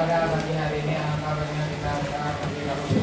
pada pagi hari ini angkanya kita bagi lalu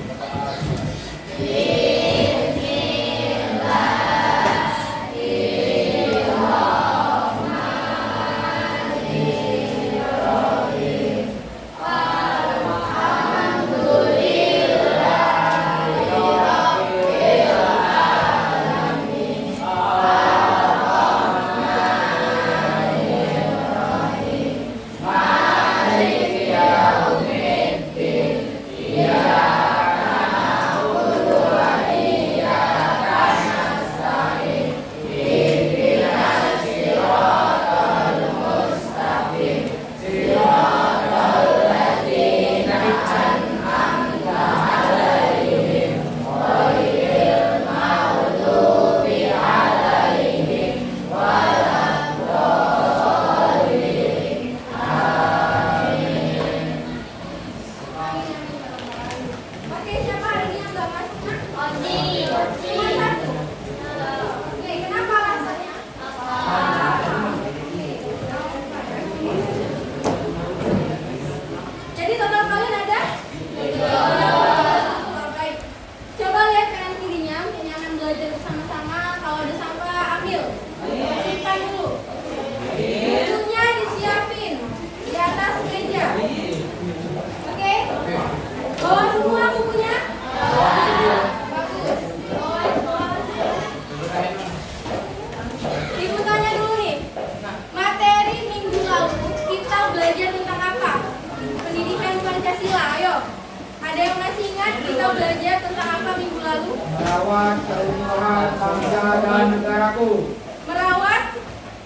belajar tentang apa minggu lalu? Merawat keutuhan bangsa dan negaraku. Merawat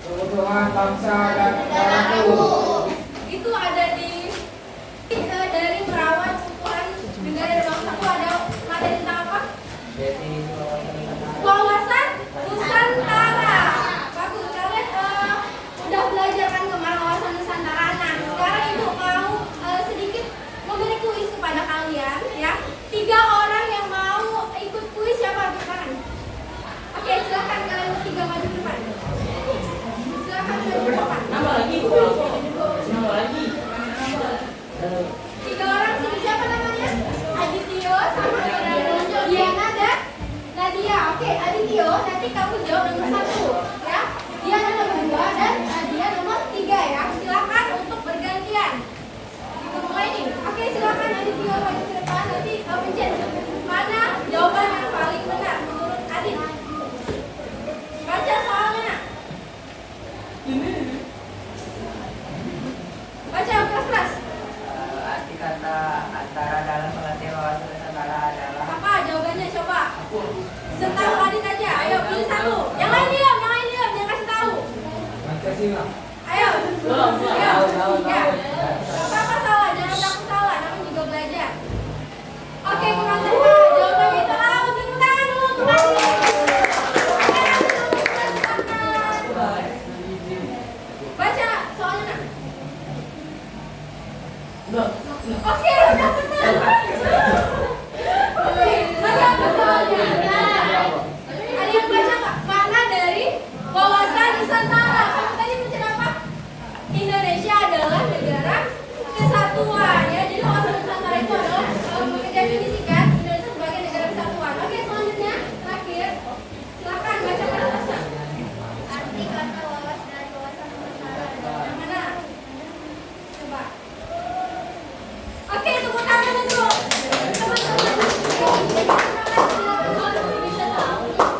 Keutuhan bangsa dan negaraku. Itu ada di dari merawat keutuhan negara dan bangsaku ada materi tentang apa? Wawasan Nusantara. Bagus, kalian udah belajar kan kemarin wawasan Nusantara. Nah, sekarang ibu mau sedikit memberi kuis kepada kalian ya. 3 orang yang mau ikut kuis siapa angkat tangan? Oke, silakan kalian bertiga maju ke depan. Silakan maju ke depan. Nambah lagi. 3 orang sini siapa namanya? Adityo sama Diana dan Nadia. Oke, Adityo, nanti kamu jawab nomor 1 ya. Diana nomor 2 dan Nadia nomor 3 ya. Silakan untuk bergantian. Kita mulai nih. Oke, silakan Adityo maju ke depan, nanti pencet mana jawaban yang paling benar menurut Adit. Baca soalnya. Baca keras-keras. Arti kata antara dalam pengertian wawasan Nusantara adalah Apa jawabannya coba? Setahu Adit aja. Ayo pilih satu. Yang lain diam, jangan kasih tahu. Pancasila. Ayo. Belum. Ya. Tahu. Ya. Gak apa-apa salah, jangan takut salah, namanya juga belajar. Oke, kurang tepat. Jawabannya itu tepuk tangan dulu untuk Adit. Baca soalnya. Oke, udah benar. Oke, baca apa soalnya? Ada yang baca nggak? Makna dari wawasan Nusantara. Kamu tadi baca apa? Indonesia adalah negara kesatuan ya. Jadi wawasan Nusantara itu adalah mendefinisikan Indonesia sebagai negara kesatuan. Oke, selanjutnya terakhir. Silakan baca atasnya. Arti kata wawasan dari wawasan Nusantara. Yang mana? Coba. Oke, tepuk tangan untuk teman-teman.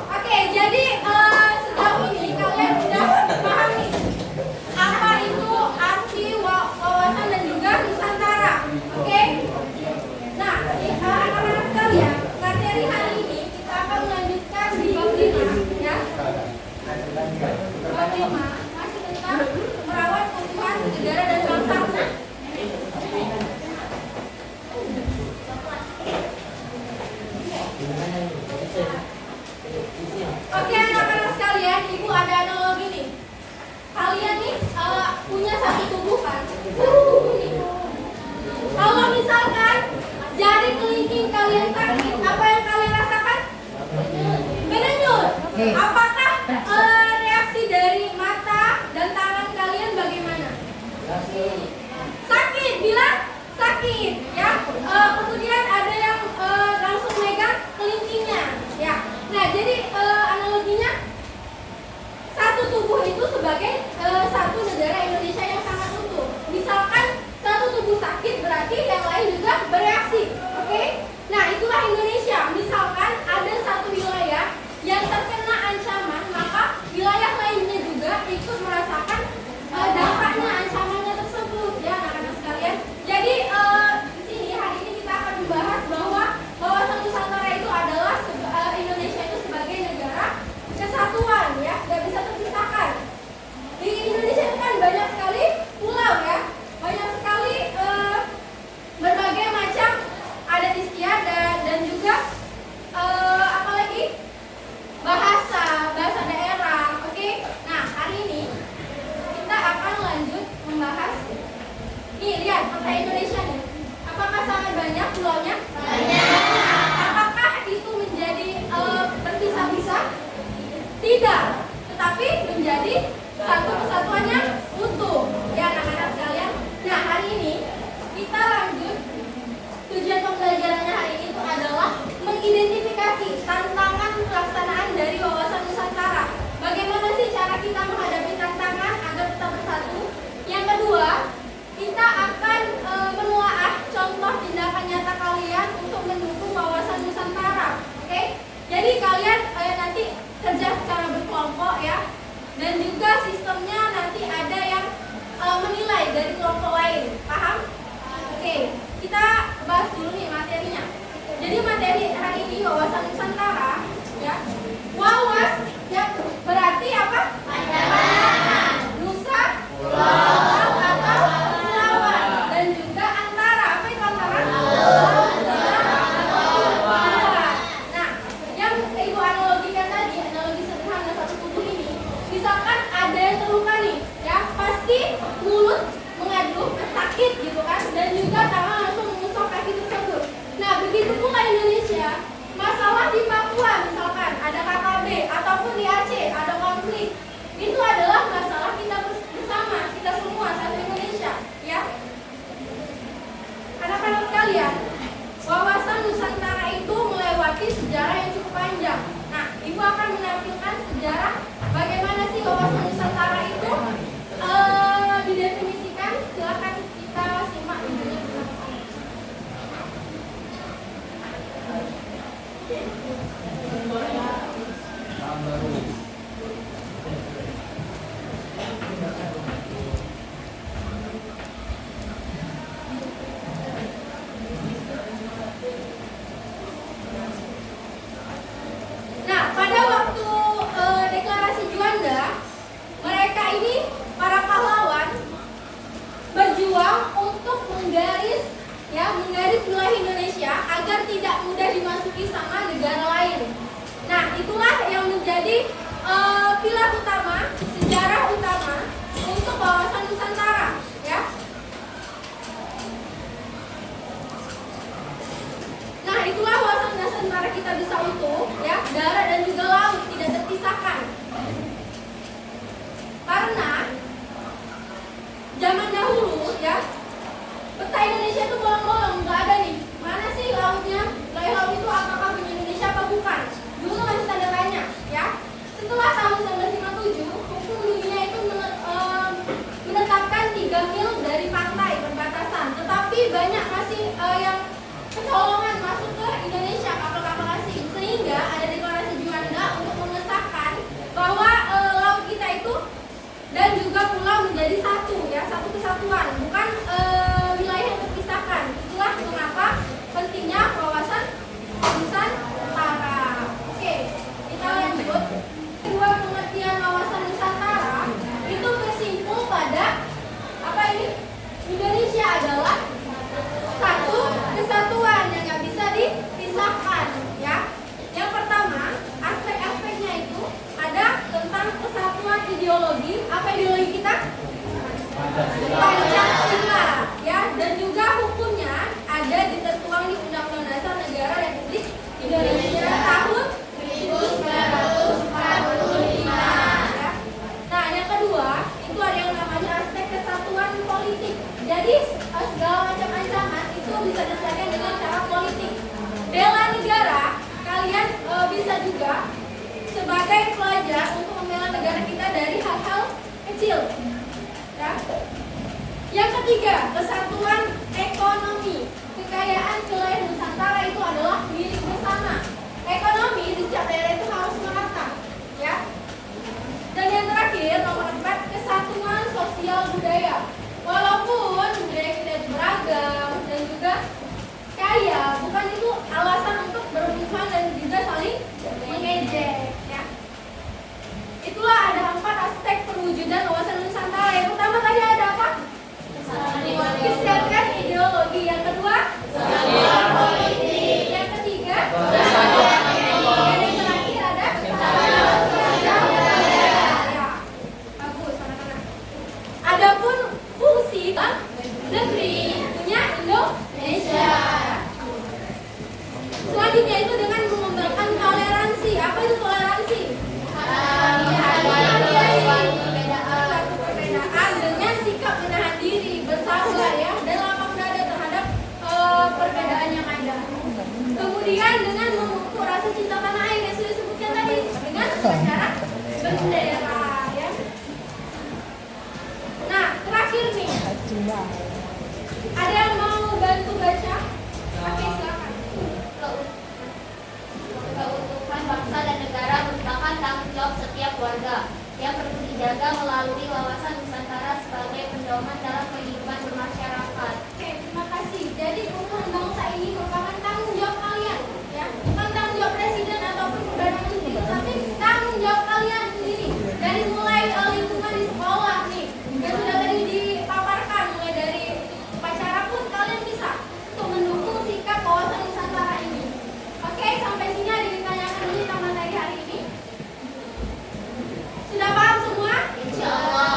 Oke, jadi sejauh ini kalian udah paham nih mengidentifikasi tantangan pelaksanaan dari wawasan Nusantara. Bagaimana sih cara kita menghadapi tantangan agar tetap bersatu? Yang kedua, kita akan menelaah contoh tindakan nyata kalian untuk mendukung wawasan Nusantara. Oke? Jadi kalian nanti kerja secara berkelompok ya. Dan juga sistemnya nanti ada yang menilai dari kelompok lain. Paham? Oke, kita bahas dulu nih materinya. Jadi materi hari ini wawasan Nusantara ya. Wawas ya berarti apa? Pandangan. Nusa pulau atau pulauan. Dan juga antara. Apa itu antara? Laut dan. Nah, yang Ibu analogikan tadi, analogi sederhana satu tubuh ini, misalkan ada yang terluka nih, ya pasti mulut mengadu sakit gitu kan, dan juga tangan langsung mengusap kaki tersebut. Nah, begitu pula Indonesia, masalah di Papua misalkan ada KKB ataupun di Aceh ada konflik, itu adalah masalah kita bersama, kita semua satu Indonesia, ya. Anak-anak sekalian, wawasan Nusantara itu melewati sejarah yang cukup panjang. Nah, Ibu akan menampilkan sejarah bagaimana sih wawasan Nusantara itu didefinisikan. Silakan kita simak videonya bersama-sama. Nah, pada waktu deklarasi Juanda, mereka ini para pahlawan berjuang untuk menggaris wilayah Indonesia agar tidak mudah dimasuki sama negara lain. Nah, itulah yang menjadi pilar utama, sejarah utama untuk wawasan Nusantara, ya. Nah, itulah wawasan Nusantara kita bisa utuh, ya, darat dan juga laut tidak terpisahkan. Karena zaman dahulu, ya, peta Indonesia itu bolong-bolong, nggak ada nih. Mana sih lautnya? Wilayah laut itu apakah punya Indonesia apa bukan? Dulu masih tanda tanya, ya. Setelah tahun 1957, hukum dunia itu menetapkan 3 mil dari pantai perbatasan. Tetapi banyak masih yang kecolongan masuk ke Indonesia, kapal-kapal asing. Sehingga ada deklarasi Juanda untuk mengesahkan bahwa laut kita itu dan juga pulau menjadi satu, ya, satu kesatuan, bukan wilayah yang terpisahkan. Itulah mengapa pentingnya wawasan Nusantara. Oke, kita lanjut. Kedua, pengertian wawasan Nusantara itu bersimpul pada apa ini? Indonesia adalah satu kesatuan yang nggak bisa dipisahkan, ya. Yang pertama, aspek-aspeknya itu ada tentang kesatuan ideologi. Apa ideologi kita? Pancasila, ya. Dan juga hukumnya ada ditertuang di Undang-Undang Dasar Negara Republik Indonesia tahun 1945. Ya. Nah, yang kedua itu ada yang namanya aspek kesatuan politik. Jadi segala macam ancaman itu bisa diselesaikan dengan cara politik. Bela negara, kalian bisa juga sebagai pelajar untuk membela negara kita dari hal-hal kecil. Ya. Yang ketiga, kesatuan ekonomi. Kekayaan wilayah Nusantara itu adalah milik bersama. Ekonomi di setiap daerah itu harus merata, ya. Dan yang terakhir, nomor 4, kesatuan sosial budaya. Walaupun budaya kita itu beragam dan juga kaya, bukan itu alasan untuk bermusuhan dan juga saling mengejek, ya. Itulah ada 4 aspek perwujudan wawasan Nusantara. Yang pertama tadi ada apa? Kesatuan ideologi. Yang kedua, kesatuan politik. Yang ketiga, kesatuan ekonomi. Dan yang terakhir ada kesatuan sosial budaya. Ya, bagus anak-anak. Adapun fungsi bank negeri punya Indonesia. Selanjutnya itu dengan mengembangkan toleransi. Apa itu toleransi? Perbedaan dengan sikap menahan diri, bersabar, ya, dan lapang dada terhadap perbedaan yang ada. Kemudian dengan upacara bendera ya. Nah, terakhir nih. Ada yang mau bantu baca? Oke, silakan. Keutuhan bangsa dan negara merupakan tanggung jawab setiap warga yang perlu dijaga melalui wawasan Nusantara sebagai pedoman dalam kehidupan bermasyarakat. Oke, terima kasih. Jadi keutuhan bangsa ini merupakan tanggung jawab kalian, ya. Bukan tanggung jawab presiden ataupun perdana menteri, tapi tanggung jawab kalian sendiri. Dari mulai lingkungan di sekolah nih, yang sudah tadi dipaparkan, mulai dari upacara pun kalian bisa untuk mendukung sikap wawasan Nusantara ini. Oke, sampai sini ada yang ditanyakan dulu tentang materi hari ini. Sudah paham semua? Insya Allah.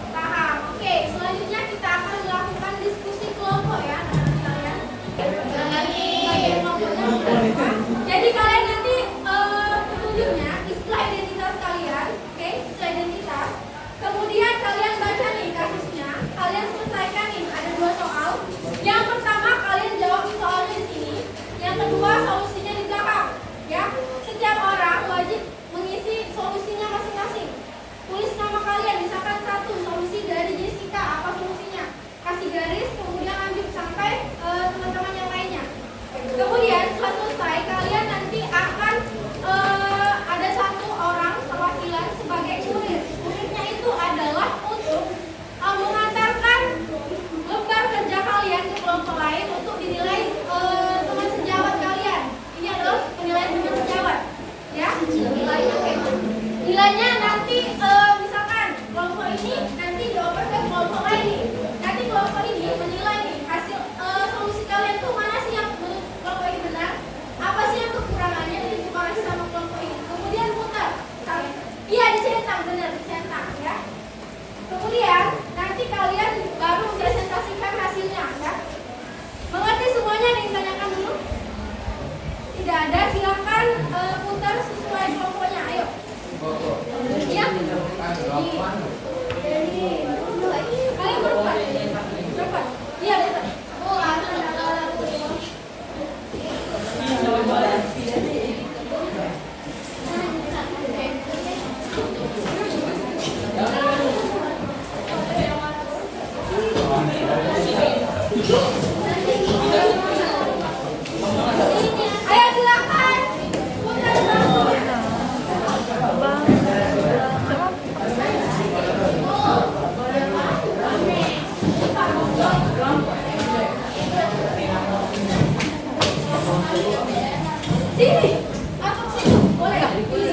Paham. Oke, selanjutnya kita akan melakukan diskusi kelompok ya, anak-anak sekalian. Bagian kelompoknya. Jadi kalian nanti petunjuknya istilah identitas kalian, oke? Istilah identitas. Kemudian kalian baca nih kasusnya, kalian selesaikan nih, ada 2 soal. Yang pertama kalian jawab soalnya di sini, yang kedua solusinya di belakang, ya. Setiap orang wajib mengisi solusinya masing-masing. Tulis nama kalian, misalkan 1 solusi dari Jessica, apa solusinya? Kasih garis, kemudian lanjut sampai teman-teman yang lainnya. Kemudian setelah selesai, kalian nanti akan ada 1 orang perwakilan sebagai kurir. Kurirnya itu adalah untuk mengantarkan lembar kerja kalian ke kelompok lain untuk dinilai teman sejawat kalian. Ini adalah penilaian teman sejawat, ya. Nilainya nanti misalkan kelompok ini nanti dioper ke kelompok lain nih. Nanti kelompok ini menilai nih hasil solusi kalian tuh mana sih yang menurut kelompok ini benar, apa sih yang kekurangannya nanti dikoreksi sama kelompok ini. Kemudian putar, iya dicetak, benar dicetak ya. Kemudian nanti kalian baru presentasikan hasilnya ya. Mengerti semuanya? Ada yang tanyakan dulu? Tidak ada, silakan putar sesuai kelompoknya. Ayo. Iya. Kalian berapa? Berapa? Iya, betul. Ayo silakan. Putar sini. Aku situ. Boleh nggak? Sini.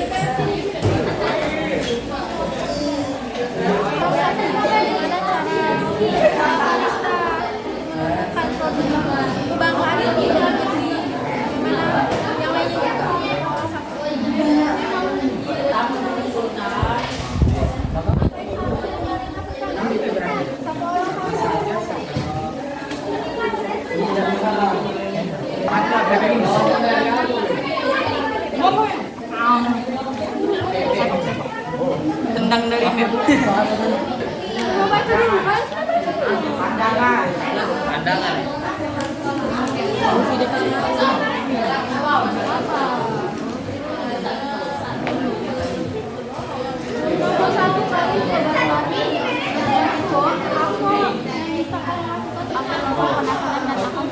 Kebangsaan di dalam negeri, gimana yang lainnya juga. Tendang dari map. Mau baca dulu, Mas? Pandangan. Satu kali lagi. Aku bisa melakukan penasaran dan akan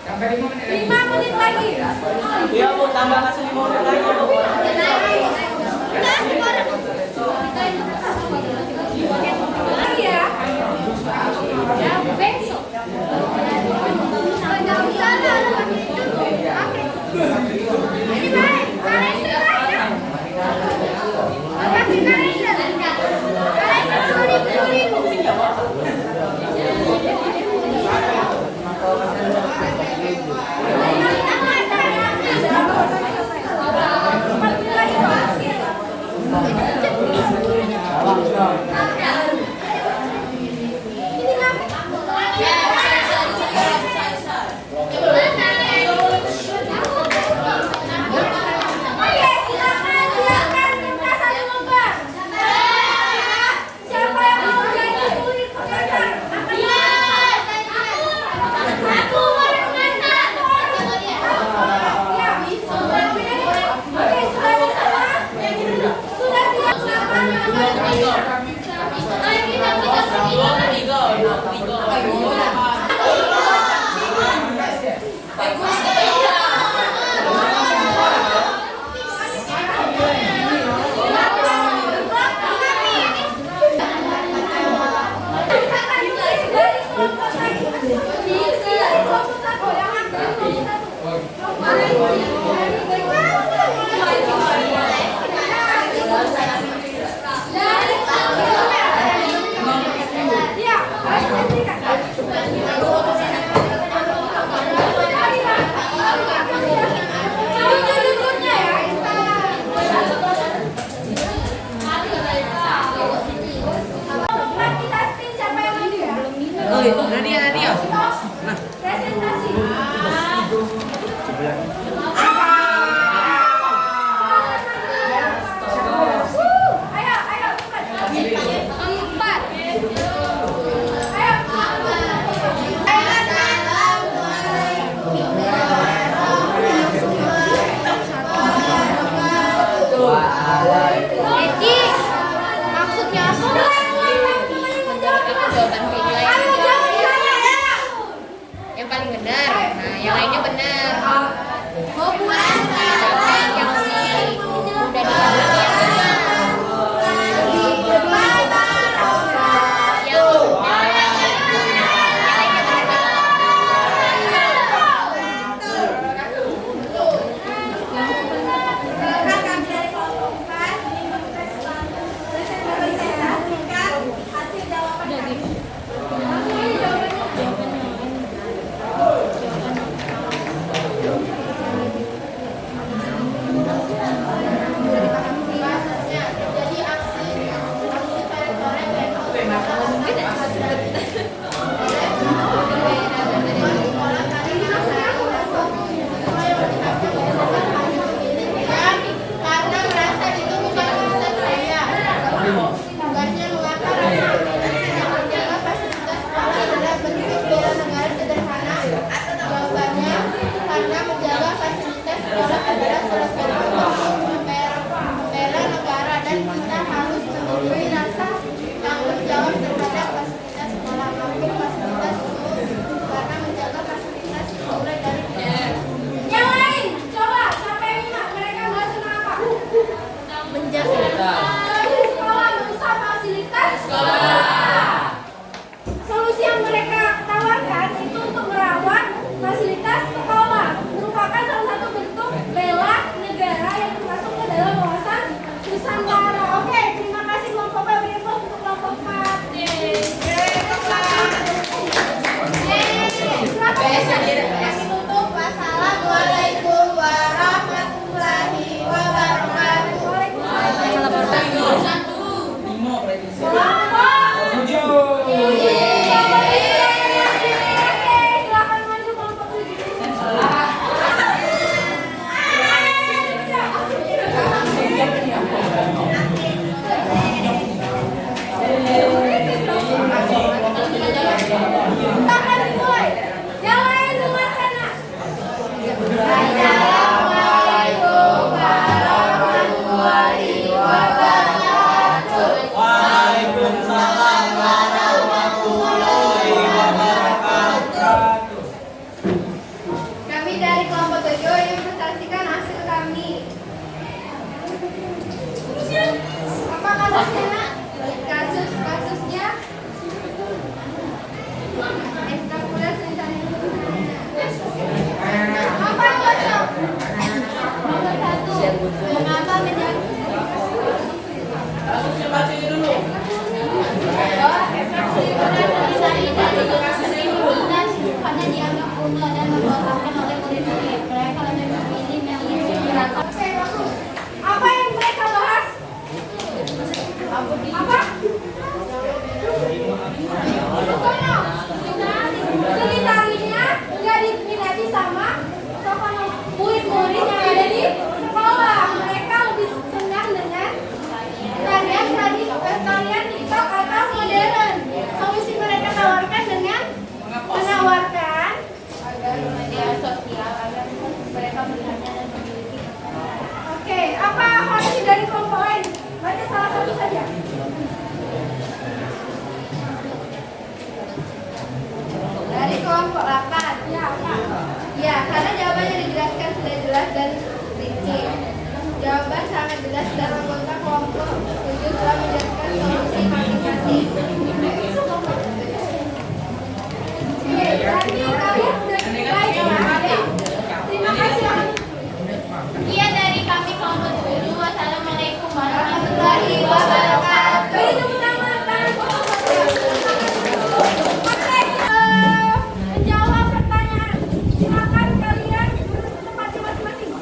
Sampai 5 menit lagi. 5 menit lagi. Iya Bu, tambah kasih 5 menit lagi Bu. Ya. Besok. Jangan sana. Ini baik. Kalender ya. Pakai kalender. Kalender 10.000. benar. Nah, yang lainnya benar. Oh, bulan. Tapi yang udah dikabulkan yang benar. Solusi yang mereka tawarkan itu untuk merawat fasilitas sekolah, merupakan salah satu bentuk bela negara yang termasuk ke dalam wawasan Nusantara. Oke, terima kasih kelompok B. Beri aplaus untuk kelompok 4. Wassalamualaikum warahmatullahi wabarakatuh. Silakan maju kelompok 7. Tangan dimulai. Yang lain dengar sana. Assalamualaikum warahmatullahi wabarakatuh. Waalaikumsalam warahmatullahi wabarakatuh. Kami dari kelompok 7 ingin presentasikan hasil kami. Apa kasusnya, Nak? Kasusnya ekstrakurikuler rencana apa yang bocor? Nomor 1. Mengapa menjadi Kasusnya baca dulu. Karena dianggap kuno dan membosankan oleh murid-murid. Mereka lebih memilih yang Oke, bagus. Apa yang mereka bahas? Apa? Seni tarinya nggak diminati sama murid-murid yang ada di sekolah. Mereka lebih senang dengan tarian TikTok atau modern. Solusi mereka tawarkan dengan menawarkan agar media sosial agar mereka melihatnya dan memiliki. Oke, apa hasil dari kelompok lain? Baca salah satu saja. Dari kelompok 8. Ya, apa? Ya, karena jawabannya dijelaskan sudah jelas dan rinci. Jawaban sangat jelas dan anggota kelompok 7 telah menjelaskan solusi masing-masing. Oke, berarti kalian sudah baik ya? Terima kasih. Iya, dari kami kelompok 7. Wassalamualaikum Warahmatullahi wabarakatuh. Beri tepuk tangan. Oke, menjawab pertanyaan. Silakan kalian duduk di tempatnya masing-masing.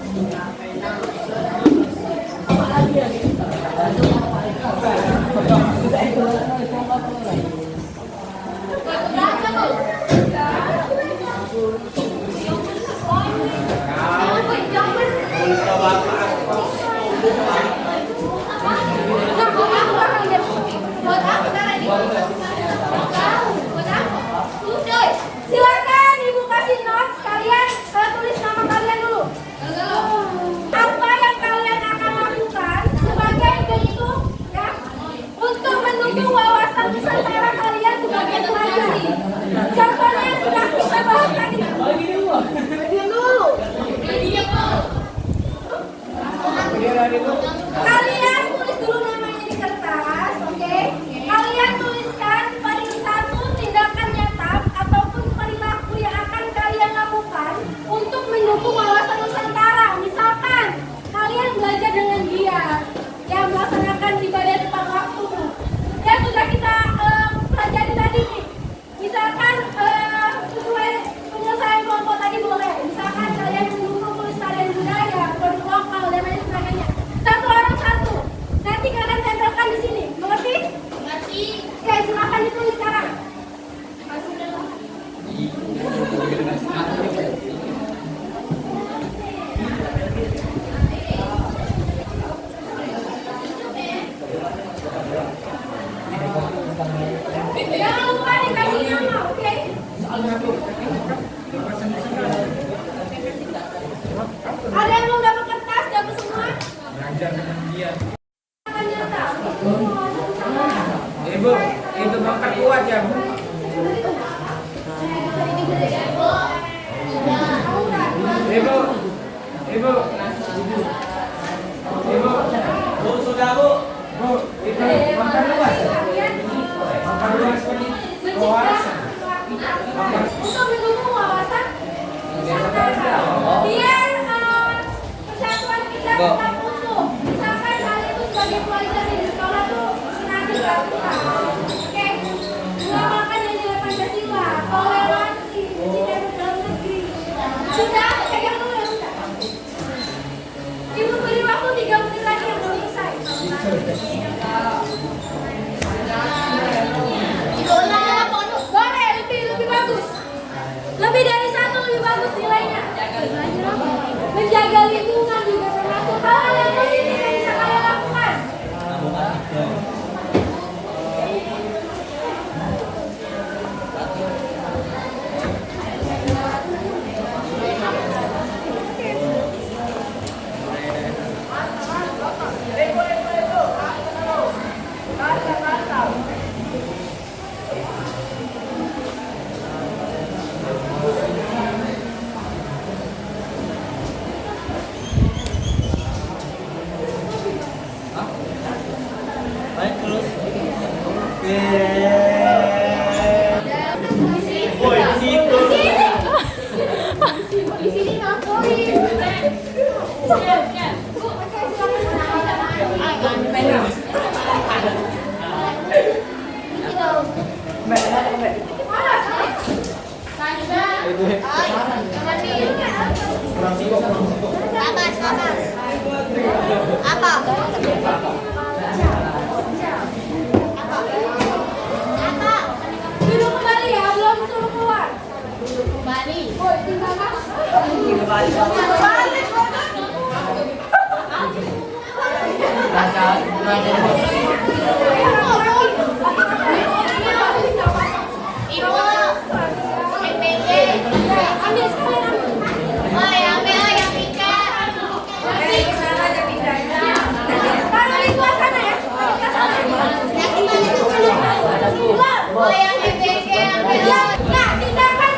tentang mutu. Misalkan kalian itu sebagai pelajar di sekolah tuh nanti peraturan. Oke, nggak makan yang nilai Pancasila, toleransi, cinta dalam negeri. Sudah, pegang dulu ya sudah. Ibu beri waktu 3 menit lagi yang belum selesai. Boleh, lebih bagus. Lebih dari 1 lebih bagus nilainya. Menjaga lingkungan juga termasuk hal yang positif yang bisa kalian lakukan. Baik terus. Oke. Woi, di situ. Di sini ngapain? Duduk kembali ya, belum suruh keluar. Kembali. Woi, tinggal masuk. Ibu, MPG. Ambil sekalian ambil. Oh, yang ambil yang tiket. Taruh di kelas sana ya. Taruh di kelas sana. Oh, yang MPG ambil. Nah, tindakan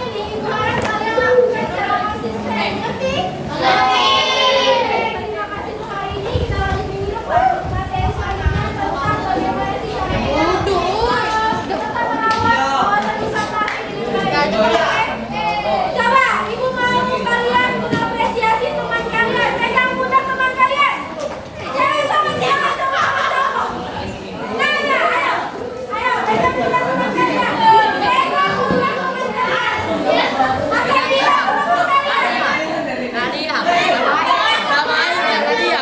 ini ibu harap kalian lakukan secara konsisten. Ngerti? Ngerti. Terima kasih untuk hari ini. Kita lanjut minggu depan. Materi selanjutnya tentang bagaimana sih caranya beserta mengawal kawasan wisata ini. Coba, ibu mau kalian mengapresiasi teman kalian. Pegang pundak teman kalian. Cewek sama cewek, cowok sama cowok. Nah, ayo. Ayo, pegang pundak teman kalian. Pegang pundak teman kalian. Oke, dia teman kalian. Nadia. Sama aja Nadia.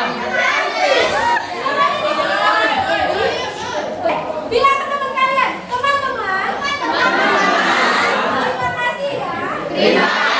Bilang ke teman kalian, teman-teman. Terima kasih ya. Terima kasih.